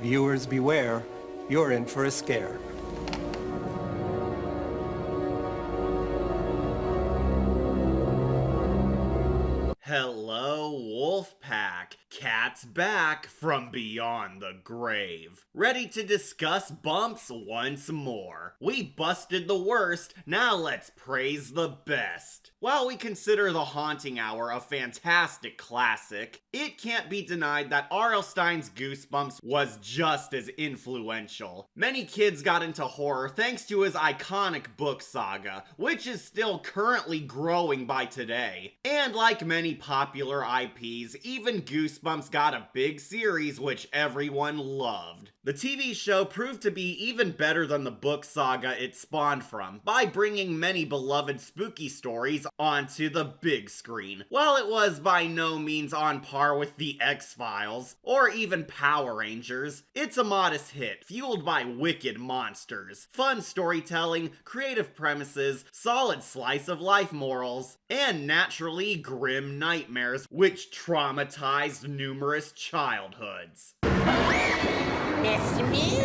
Viewers beware, you're in for a scare. Hello, Wolfpack. Cat's back from beyond the grave. Ready to discuss Bumps once more. We busted the worst, now let's praise the best. While we consider The Haunting Hour a fantastic classic, it can't be denied that R.L. Stine's Goosebumps was just as influential. Many kids got into horror thanks to his iconic book saga, which is still currently growing by today. And like many popular IPs, even Goosebumps got a big series which everyone loved. The TV show proved to be even better than the book saga it spawned from, by bringing many beloved spooky stories onto the big screen. While it was by no means on par with The X-Files, or even Power Rangers, it's a modest hit, fueled by wicked monsters, fun storytelling, creative premises, solid slice-of-life morals, and naturally grim nightmares which traumatized numerous childhoods. Miss me?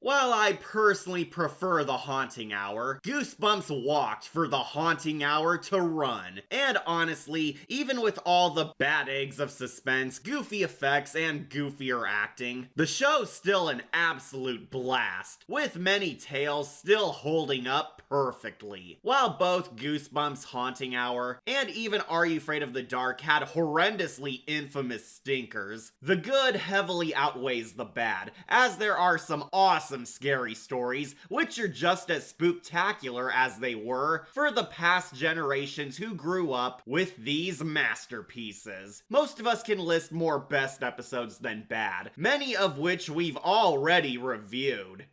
While I personally prefer The Haunting Hour, Goosebumps walked for The Haunting Hour to run. And honestly, even with all the bad eggs of suspense, goofy effects, and goofier acting, the show's still an absolute blast, with many tales still holding up perfectly. While both Goosebumps Haunting Hour and even Are You Afraid of the Dark had horrendously infamous stinkers, the good heavily outweighs the bad, as there are some awesome scary stories which are just as spooktacular as they were for the past generations who grew up with these masterpieces. Most of us can list more best episodes than bad, many of which we've already reviewed.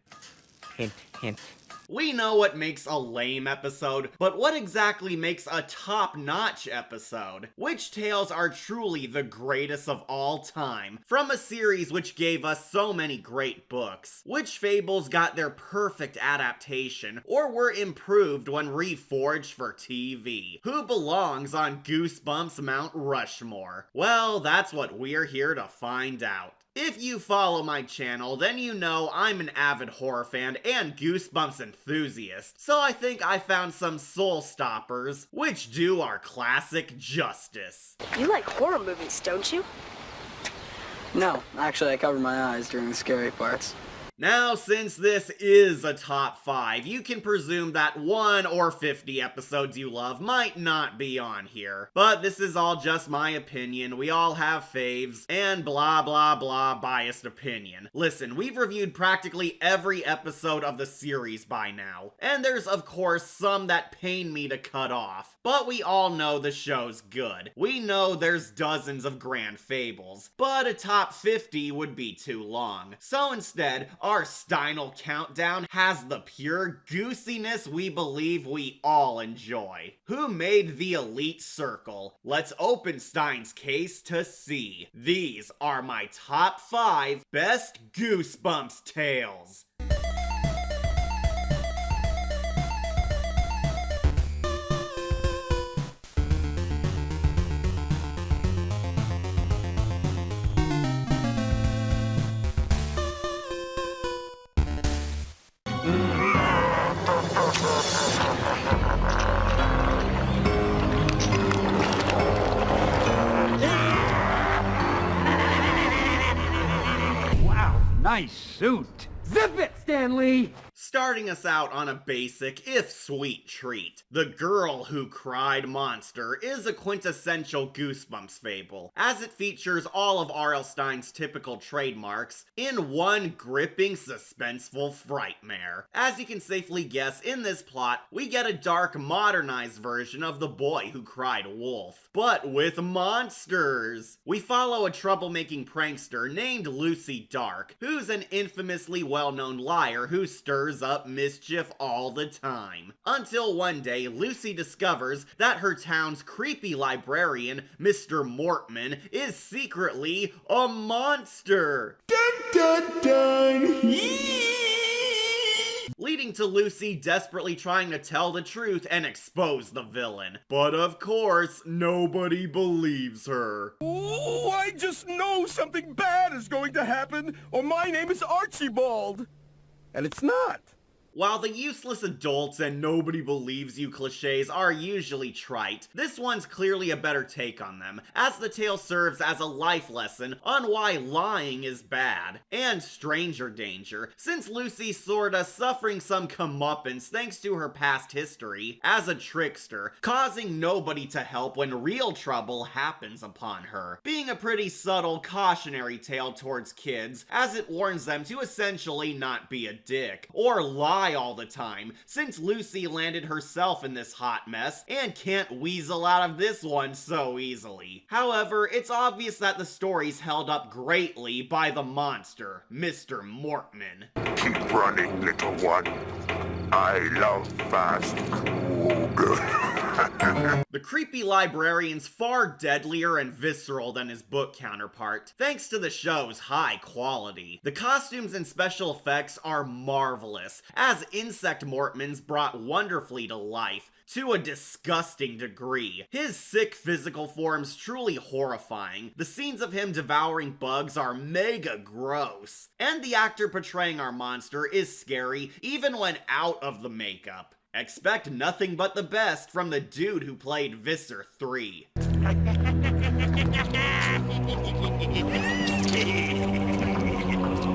Hint, hint. We know what makes a lame episode, but what exactly makes a top-notch episode? Which tales are truly the greatest of all time, from a series which gave us so many great books? Which fables got their perfect adaptation, or were improved when reforged for TV? Who belongs on Goosebumps Mount Rushmore? Well, that's what we're here to find out. If you follow my channel, then you know I'm an avid horror fan and Goosebumps enthusiast, so I think I found some soul stoppers which do our classic justice. You like horror movies, don't you? No, actually I cover my eyes during the scary parts. Now, since this is a top 5, you can presume that 1 or 50 episodes you love might not be on here. But this is all just my opinion, we all have faves, and blah blah blah biased opinion. Listen, we've reviewed practically every episode of the series by now, and there's of course some that pain me to cut off. But we all know the show's good. We know there's dozens of grand fables, but a top 50 would be too long. So instead, our Stine countdown has the pure goosiness we believe we all enjoy. Who made the elite circle? Let's open Stine's case to see. These are my top 5 best Goosebumps tales. Wow, nice suit. Zip it, Stanley! Starting us out on a basic, if sweet treat. The Girl Who Cried Monster is a quintessential Goosebumps fable, as it features all of R.L. Stine's typical trademarks in one gripping, suspenseful frightmare. As you can safely guess, in this plot, we get a dark, modernized version of The Boy Who Cried Wolf, but with monsters. We follow a troublemaking prankster named Lucy Dark, who's an infamously well-known liar who stirs up mischief all the time. Until one day, Lucy discovers that her town's creepy librarian, Mr. Mortman, is secretly a monster. Dun dun dun! leading to Lucy desperately trying to tell the truth and expose the villain. But of course, nobody believes her. Oh, I just know something bad is going to happen, or my name is Archibald. And it's not. While the useless adults and nobody believes you cliches are usually trite, this one's clearly a better take on them, as the tale serves as a life lesson on why lying is bad. And stranger danger, since Lucy's sorta suffering some comeuppance thanks to her past history as a trickster, causing nobody to help when real trouble happens upon her, being a pretty subtle cautionary tale towards kids, as it warns them to essentially not be a dick, or lie all the time, since Lucy landed herself in this hot mess and can't weasel out of this one so easily. However, it's obvious that the story's held up greatly by the monster, Mr. Mortman. Keep running, little one. I love fast The creepy librarian's far deadlier and visceral than his book counterpart, thanks to the show's high quality. The costumes and special effects are marvelous, as Insect Mortman's brought wonderfully to life, to a disgusting degree. His sick physical form's truly horrifying. The scenes of him devouring bugs are mega gross. And the actor portraying our monster is scary even when out of the makeup. Expect nothing but the best from the dude who played Visser 3.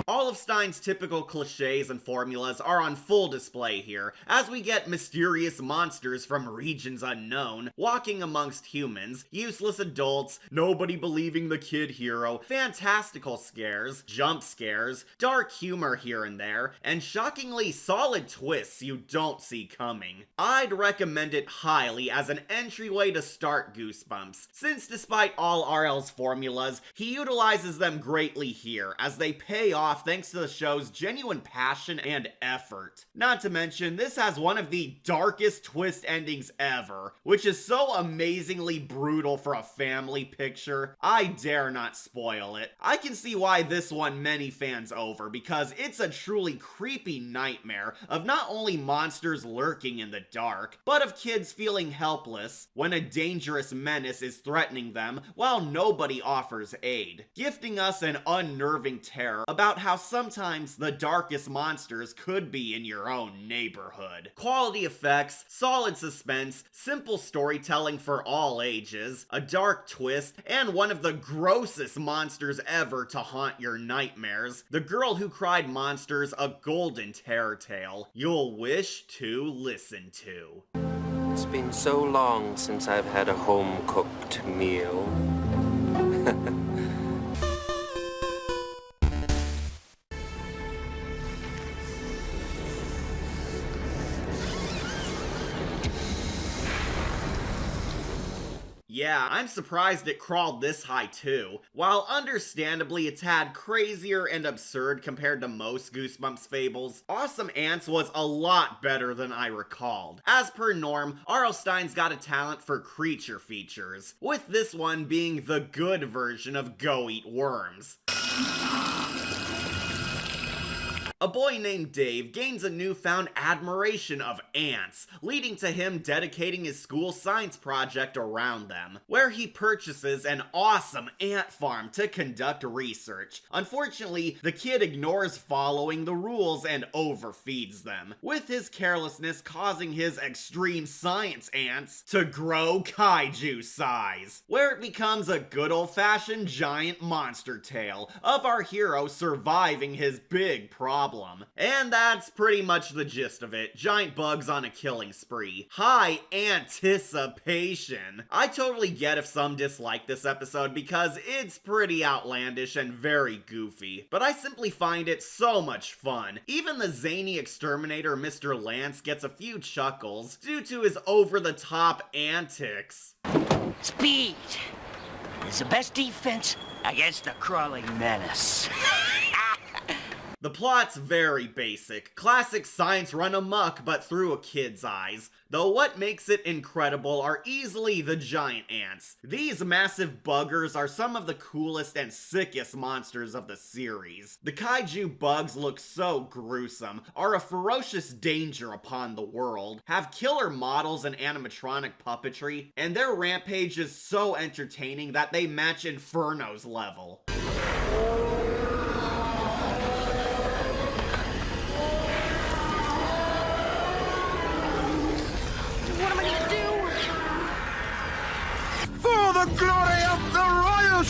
All of Stine's typical cliches and formulas are on full display here, as we get mysterious monsters from regions unknown, walking amongst humans, useless adults, nobody believing the kid hero, fantastical scares, jump scares, dark humor here and there, and shockingly solid twists you don't see coming. I'd recommend it highly as an entryway to start Goosebumps, since despite all RL's formulas, he utilizes them greatly here, as they pay off thanks to the show's genuine passion and effort. Not to mention, this has one of the darkest twist endings ever, which is so amazingly brutal for a family picture, I dare not spoil it. I can see why this won many fans over, because it's a truly creepy nightmare of not only monsters lurking in the dark, but of kids feeling helpless when a dangerous menace is threatening them while nobody offers aid, gifting us an unnerving terror about how sometimes the darkest monsters could be in your own neighborhood. Quality effects, solid suspense, simple storytelling for all ages, a dark twist, and one of the grossest monsters ever to haunt your nightmares. The Girl Who Cried Monsters, a golden terror tale you'll wish to listen to. It's been so long since I've had a home-cooked meal. Yeah, I'm surprised it crawled this high too. While understandably a tad crazier and absurd compared to most Goosebumps fables, Awesome Ants was a lot better than I recalled. As per norm, R.L. Stine's got a talent for creature features, with this one being the good version of Go Eat Worms. A boy named Dave gains a newfound admiration of ants, leading to him dedicating his school science project around them, where he purchases an awesome ant farm to conduct research. Unfortunately, the kid ignores following the rules and overfeeds them, with his carelessness causing his extreme science ants to grow kaiju size, where it becomes a good old-fashioned giant monster tale of our hero surviving his big problem. And that's pretty much the gist of it. Giant bugs on a killing spree. High anticipation. I totally get if some dislike this episode because it's pretty outlandish and very goofy, but I simply find it so much fun. Even the zany exterminator Mr. Lance gets a few chuckles due to his over-the-top antics. Speed is the best defense against the crawling menace. The plot's very basic. Classic science run amok, but through a kid's eyes. Though what makes it incredible are easily the giant ants. These massive buggers are some of the coolest and sickest monsters of the series. The kaiju bugs look so gruesome, are a ferocious danger upon the world, have killer models and animatronic puppetry, and their rampage is so entertaining that they match Inferno's level. For the glory of the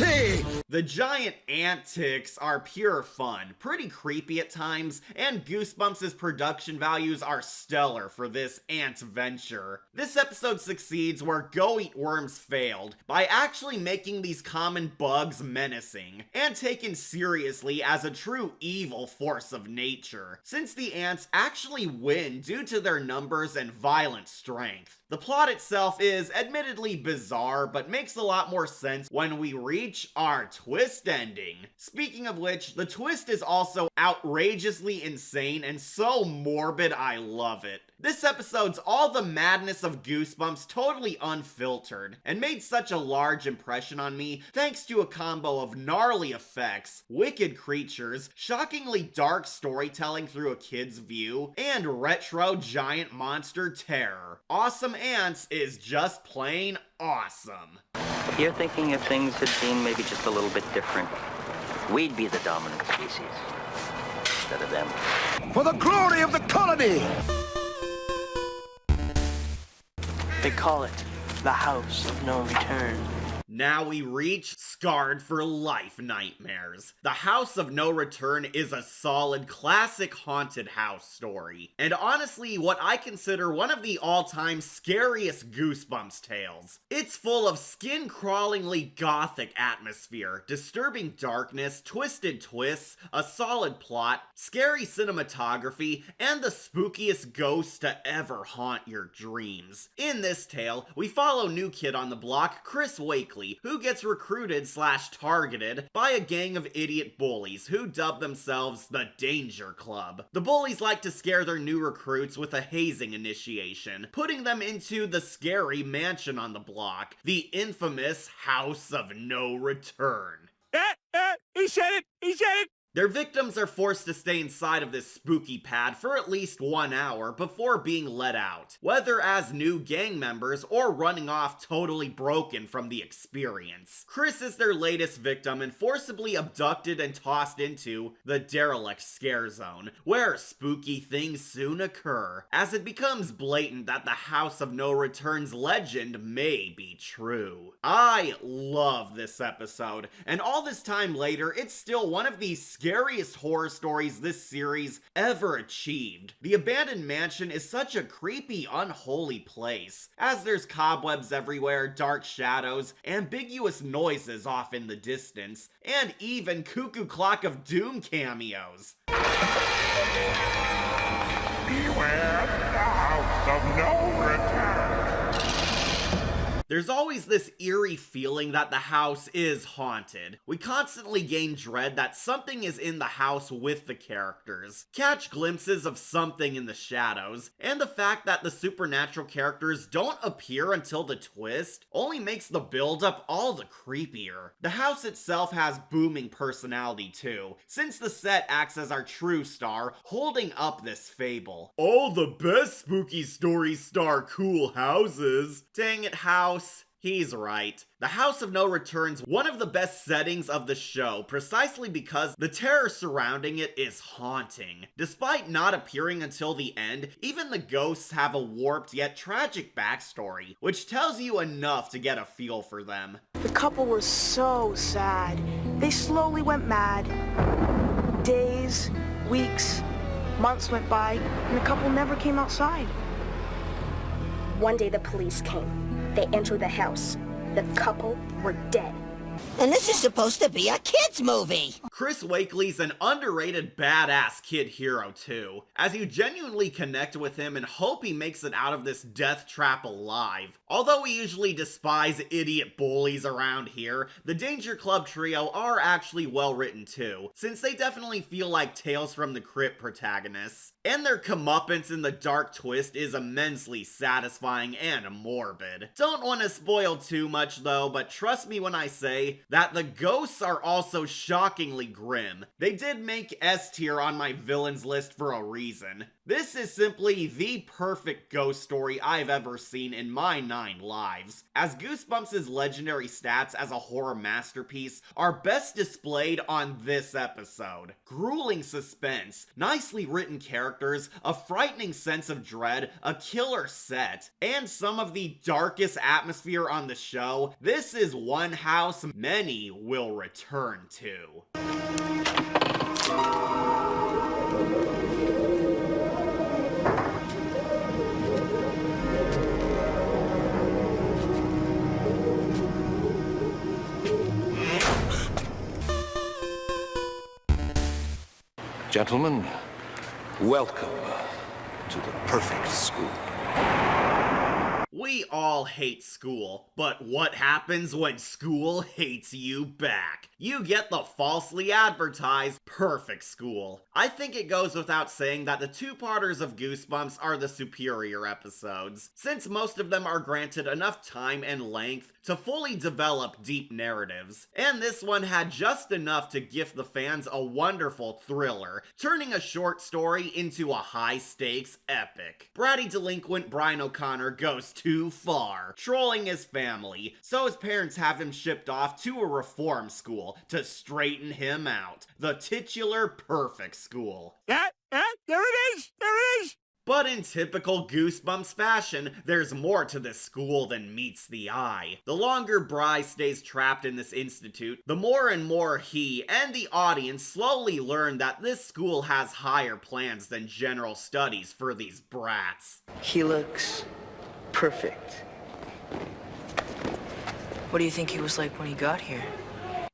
royalty! The giant antics are pure fun, pretty creepy at times, and Goosebumps' production values are stellar for this ant venture. This episode succeeds where Go Eat Worms failed, by actually making these common bugs menacing, and taken seriously as a true evil force of nature, since the ants actually win due to their numbers and violent strength. The plot itself is admittedly bizarre, but makes a lot more sense when we reach our twist ending. Speaking of which, the twist is also outrageously insane and so morbid I love it. This episode's all the madness of Goosebumps totally unfiltered, and made such a large impression on me thanks to a combo of gnarly effects, wicked creatures, shockingly dark storytelling through a kid's view, and retro giant monster terror. Awesome Ants is just plain awesome. You're thinking if things had been maybe just a little bit different, we'd be the dominant species instead of them. For the glory of the colony! They call it the House of No Return. Now we reach Scarred for Life nightmares. The House of No Return is a solid classic haunted house story, and honestly what I consider one of the all-time scariest Goosebumps tales. It's full of skin-crawlingly gothic atmosphere, disturbing darkness, twisted twists, a solid plot, scary cinematography, and the spookiest ghosts to ever haunt your dreams. In this tale, we follow new kid on the block, Chris Wakely, who gets recruited/targeted by a gang of idiot bullies who dub themselves the Danger Club. The bullies like to scare their new recruits with a hazing initiation, putting them into the scary mansion on the block, the infamous House of No Return. He said it! He said it! Their victims are forced to stay inside of this spooky pad for at least 1 hour before being let out, whether as new gang members or running off totally broken from the experience. Chris is their latest victim and forcibly abducted and tossed into the derelict scare zone, where spooky things soon occur, as it becomes blatant that the House of No Return's legend may be true. I love this episode, and all this time later, it's still one of the scariest horror stories this series ever achieved. The abandoned mansion is such a creepy, unholy place, as there's cobwebs everywhere, dark shadows, ambiguous noises off in the distance, and even Cuckoo Clock of Doom cameos. Beware the House of No Return. There's always this eerie feeling that the house is haunted. We constantly gain dread that something is in the house with the characters, catch glimpses of something in the shadows, and the fact that the supernatural characters don't appear until the twist only makes the build-up all the creepier. The house itself has booming personality too, since the set acts as our true star, holding up this fable. All the best spooky stories star cool houses. Dang it, house. He's right. The House of No Return's one of the best settings of the show, precisely because the terror surrounding it is haunting. Despite not appearing until the end, even the ghosts have a warped yet tragic backstory, which tells you enough to get a feel for them. The couple were so sad. They slowly went mad. Days, weeks, months went by, and the couple never came outside. One day the police came. They entered the house. The couple were dead. And this is supposed to be a kid's movie! Chris Wakely's an underrated badass kid hero too, as you genuinely connect with him and hope he makes it out of this death trap alive. Although we usually despise idiot bullies around here, the Danger Club trio are actually well written too, since they definitely feel like Tales from the Crypt protagonists. And their comeuppance in the dark twist is immensely satisfying and morbid. Don't want to spoil too much though, but trust me when I say that the ghosts are also shockingly grim. They did make S tier on my villains list for a reason. This is simply the perfect ghost story I've ever seen in my 9 lives, as Goosebumps' legendary stats as a horror masterpiece are best displayed on this episode. Grueling suspense, nicely written characters, a frightening sense of dread, a killer set, and some of the darkest atmosphere on the show. This is one house many will return to. Gentlemen, welcome to the perfect school. We all hate school, but what happens when school hates you back? You get the falsely advertised perfect school. I think it goes without saying that the 2-parters of Goosebumps are the superior episodes, since most of them are granted enough time and length to fully develop deep narratives. And this one had just enough to gift the fans a wonderful thriller, turning a short story into a high-stakes epic. Bratty delinquent Brian O'Connor goes too far, trolling his family, so his parents have him shipped off to a reform school to straighten him out. The titular perfect school. There it is! There it is! But in typical Goosebumps fashion, there's more to this school than meets the eye. The longer Bry stays trapped in this institute, the more and more he and the audience slowly learn that this school has higher plans than general studies for these brats. He looks perfect. What do you think he was like when he got here?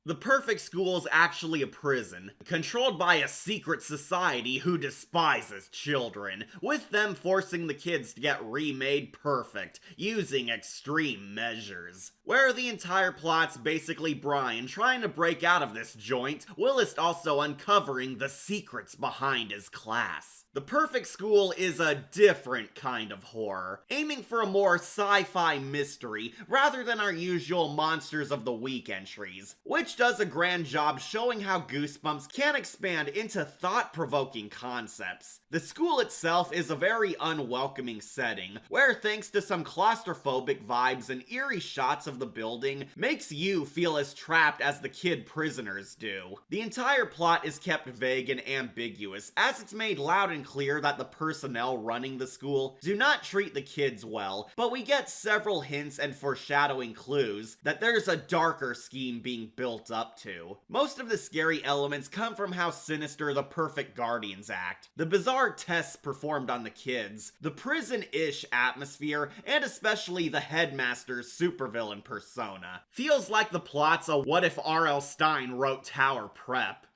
The perfect school is actually a prison, controlled by a secret society who despises children, with them forcing the kids to get remade perfect, using extreme measures. Where the entire plot's basically Brian trying to break out of this joint, whilst also uncovering the secrets behind his class. The Perfect School is a different kind of horror, aiming for a more sci-fi mystery rather than our usual Monsters of the Week entries, which does a grand job showing how Goosebumps can expand into thought-provoking concepts. The school itself is a very unwelcoming setting, where thanks to some claustrophobic vibes and eerie shots of the building, makes you feel as trapped as the kid prisoners do. The entire plot is kept vague and ambiguous, as it's made loud and clear that the personnel running the school do not treat the kids well, but we get several hints and foreshadowing clues that there's a darker scheme being built up to. Most of the scary elements come from how sinister the Perfect Guardians act, the bizarre tests performed on the kids, the prison-ish atmosphere, and especially the headmaster's supervillain persona. Feels like the plot's a what if R.L. Stine wrote Tower Prep.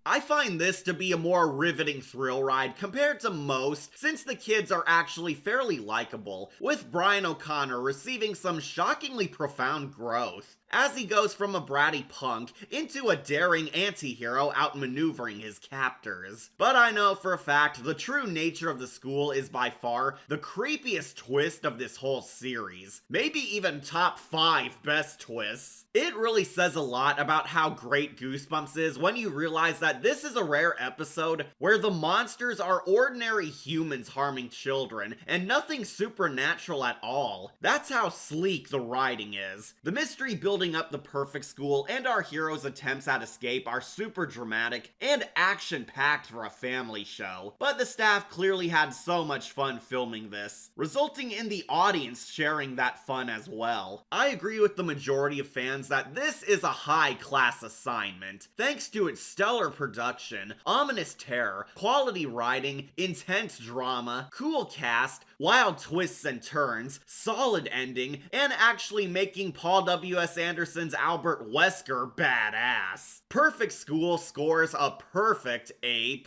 I find this to be a more riveting thrill ride compared to most, since the kids are actually fairly likable, with Brian O'Connor receiving some shockingly profound growth, as he goes from a bratty punk into a daring anti-hero outmaneuvering his captors. But I know for a fact the true nature of the school is by far the creepiest twist of this whole series, maybe even top 5 best twists. It really says a lot about how great Goosebumps is when you realize that this is a rare episode where the monsters are ordinary humans harming children, and nothing supernatural at all. That's how sleek the writing is. The mystery built building up the perfect school, and our hero's attempts at escape are super dramatic and action-packed for a family show, but the staff clearly had so much fun filming this, resulting in the audience sharing that fun as well. I agree with the majority of fans that this is a high-class assignment, thanks to its stellar production, ominous terror, quality writing, intense drama, cool cast, wild twists and turns, solid ending, and actually making Paul W.S. Anderson's Albert Wesker badass. Perfect School scores a perfect A+.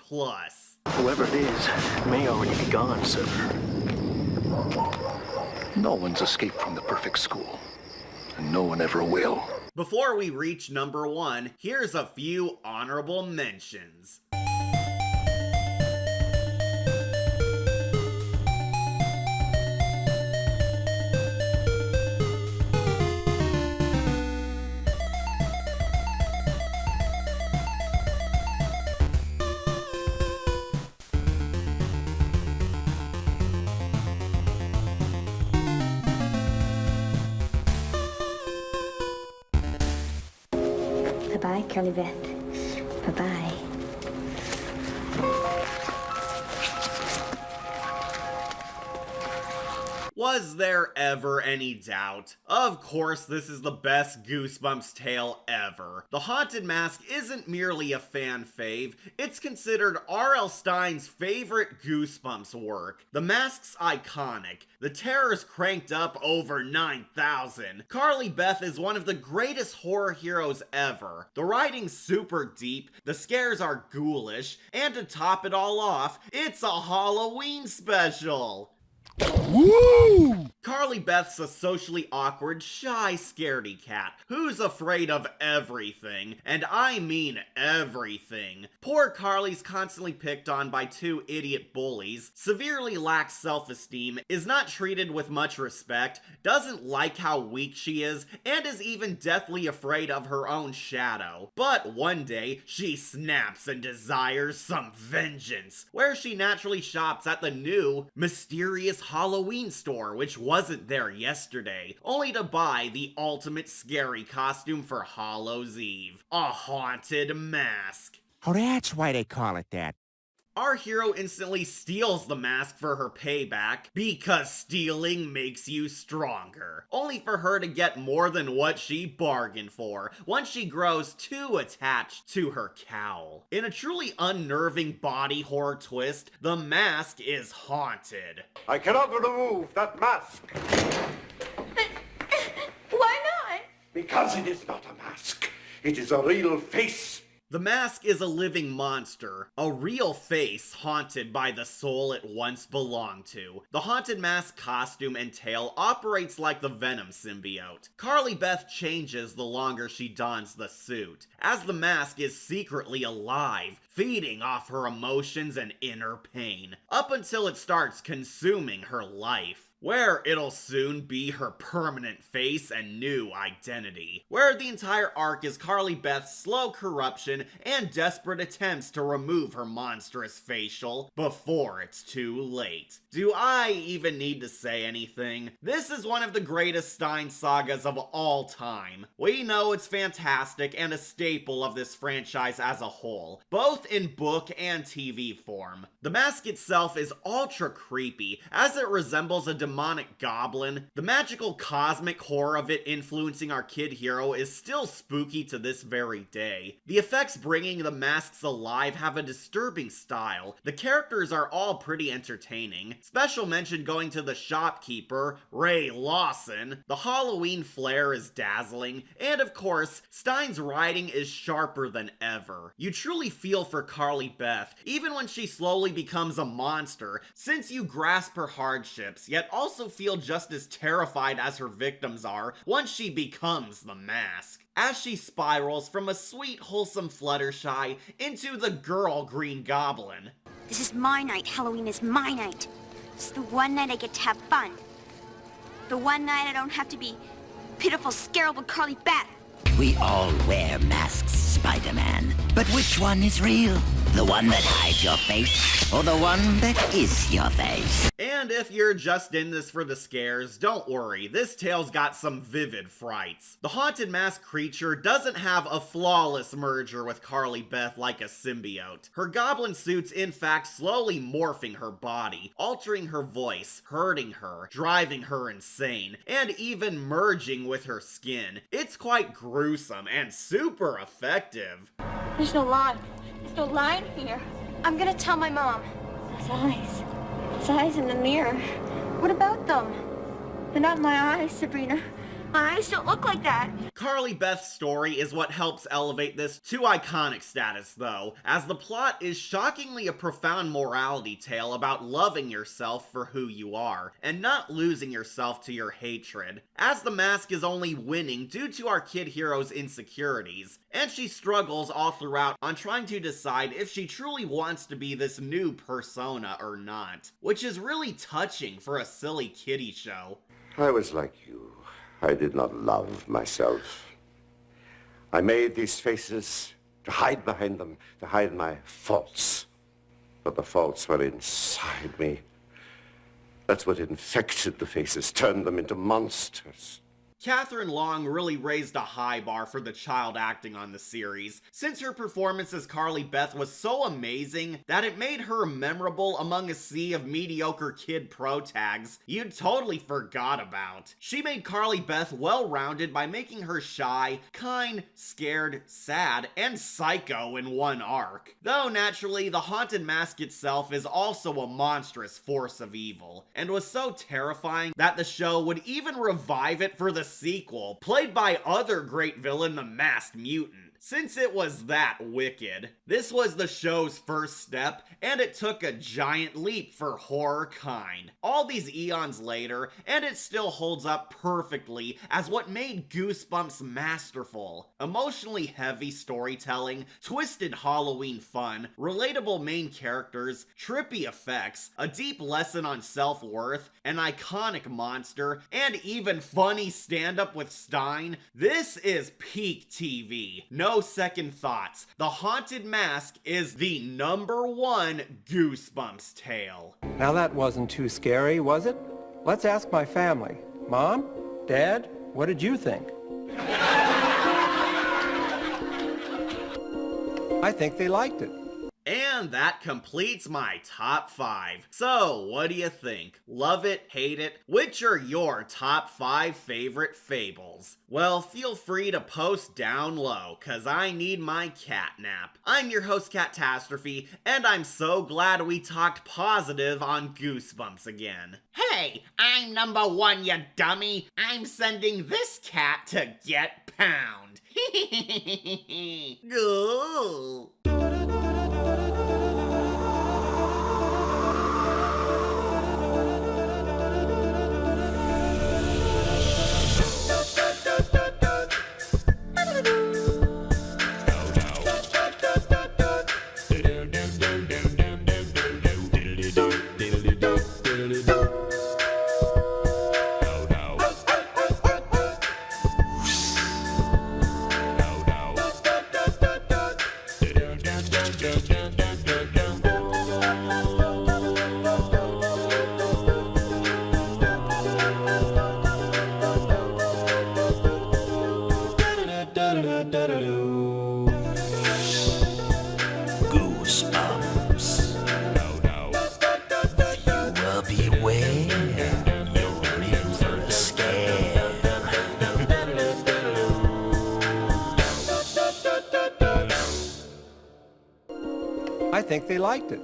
Whoever it is may already be gone, sir. No one's escaped from the perfect school, and no one ever will. Before we reach number 1, here's a few honorable mentions. Bye-bye, Curly Beth. Bye-bye. Was there ever any doubt? Of course, this is the best Goosebumps tale ever. The Haunted Mask isn't merely a fan fave, it's considered R.L. Stine's favorite Goosebumps work. The mask's iconic, the terror's cranked up over 9,000. Carly Beth is one of the greatest horror heroes ever. The writing's super deep, the scares are ghoulish, and to top it all off, it's a Halloween special! Woo! Carly Beth's a socially awkward, shy, scaredy cat who's afraid of everything, and I mean everything. Poor Carly's constantly picked on by 2 idiot bullies, severely lacks self-esteem, is not treated with much respect, doesn't like how weak she is, and is even deathly afraid of her own shadow. But one day, she snaps and desires some vengeance, where she naturally shops at the new, mysterious Halloween store, which wasn't there yesterday, only to buy the ultimate scary costume for Hallows Eve, a haunted mask. Oh, that's why they call it that. Our hero instantly steals the mask for her payback, because stealing makes you stronger, only for her to get more than what she bargained for once she grows too attached to her cowl. In a truly unnerving body horror twist, the mask is haunted. I cannot remove that mask. Why not? Because it is not a mask. It is a real face. The mask is a living monster, a real face haunted by the soul it once belonged to. The haunted mask costume and tail operates like the Venom symbiote. Carly Beth changes the longer she dons the suit, as the mask is secretly alive, feeding off her emotions and inner pain, up until it starts consuming her life, where it'll soon be her permanent face and new identity, where the entire arc is Carly Beth's slow corruption and desperate attempts to remove her monstrous facial before it's too late. Do I even need to say anything? This is one of the greatest Stine sagas of all time. We know it's fantastic and a staple of this franchise as a whole, both in book and TV form. The mask itself is ultra creepy, as it resembles a demonic goblin. The magical cosmic horror of it influencing our kid hero is still spooky to this very day. The effects bringing the masks alive have a disturbing style. The characters are all pretty entertaining. Special mention going to the shopkeeper, Ray Lawson. The Halloween flair is dazzling, and of course, Stine's writing is sharper than ever. You truly feel for Carly Beth, even when she slowly becomes a monster, since you grasp her hardships, yet also feel just as terrified as her victims are once she becomes the mask, as she spirals from a sweet, wholesome Fluttershy into the girl Green Goblin. This is my night. Halloween is my night. It's the one night I get to have fun. The one night I don't have to be pitiful, scarable Carly Beth. We all wear masks, Spider-Man. But which one is real? The one that hides your face, or the one that is your face? And And if you're just in this for the scares, don't worry, this tale's got some vivid frights. The haunted mask creature doesn't have a flawless merger with Carly Beth like a symbiote. Her goblin suit's in fact slowly morphing her body, altering her voice, hurting her, driving her insane, and even merging with her skin. It's quite gruesome and super effective. There's no line. There's no line here. I'm gonna tell my mom. His eyes. His eyes in the mirror. What about them? They're not my eyes, Sabrina. My eyes don't look like that. Carly Beth's story is what helps elevate this to iconic status, though, as the plot is shockingly a profound morality tale about loving yourself for who you are, and not losing yourself to your hatred, as the mask is only winning due to our kid hero's insecurities, and she struggles all throughout on trying to decide if she truly wants to be this new persona or not, which is really touching for a silly kiddie show. I was like you. I did not love myself. I made these faces to hide behind them, to hide my faults. But the faults were inside me. That's what infected the faces, turned them into monsters. Catherine Long really raised a high bar for the child acting on the series, since her performance as Carly Beth was so amazing that it made her memorable among a sea of mediocre kid pro-tags you'd totally forgot about. She made Carly Beth well-rounded by making her shy, kind, scared, sad, and psycho in one arc. Though naturally, the haunted mask itself is also a monstrous force of evil, and was so terrifying that the show would even revive it for the sequel, played by other great villain, the Masked Mutant, since it was that wicked. This was the show's first step, and it took a giant leap for horror kind. All these eons later, and it still holds up perfectly as what made Goosebumps masterful. Emotionally heavy storytelling, twisted Halloween fun, relatable main characters, trippy effects, a deep lesson on self-worth, an iconic monster, and even funny stand-up with Stine. This is peak TV. No second thoughts. The Haunted Mask is the #1 Goosebumps tale. Now that wasn't too scary, was it? Let's ask my family. Mom? Dad? What did you think? I think they liked it. And that completes my top 5. So, what do you think? Love it? Hate it? Which are your top 5 favorite fables? Well, feel free to post down low, cause I need my cat nap. I'm your host, Catastrophe, and I'm so glad we talked positive on Goosebumps again. Hey, I'm #1, you dummy. I'm sending this cat to get pound. Go. Goosebumps. Viewer beware, you're in for a scare. I think they liked it.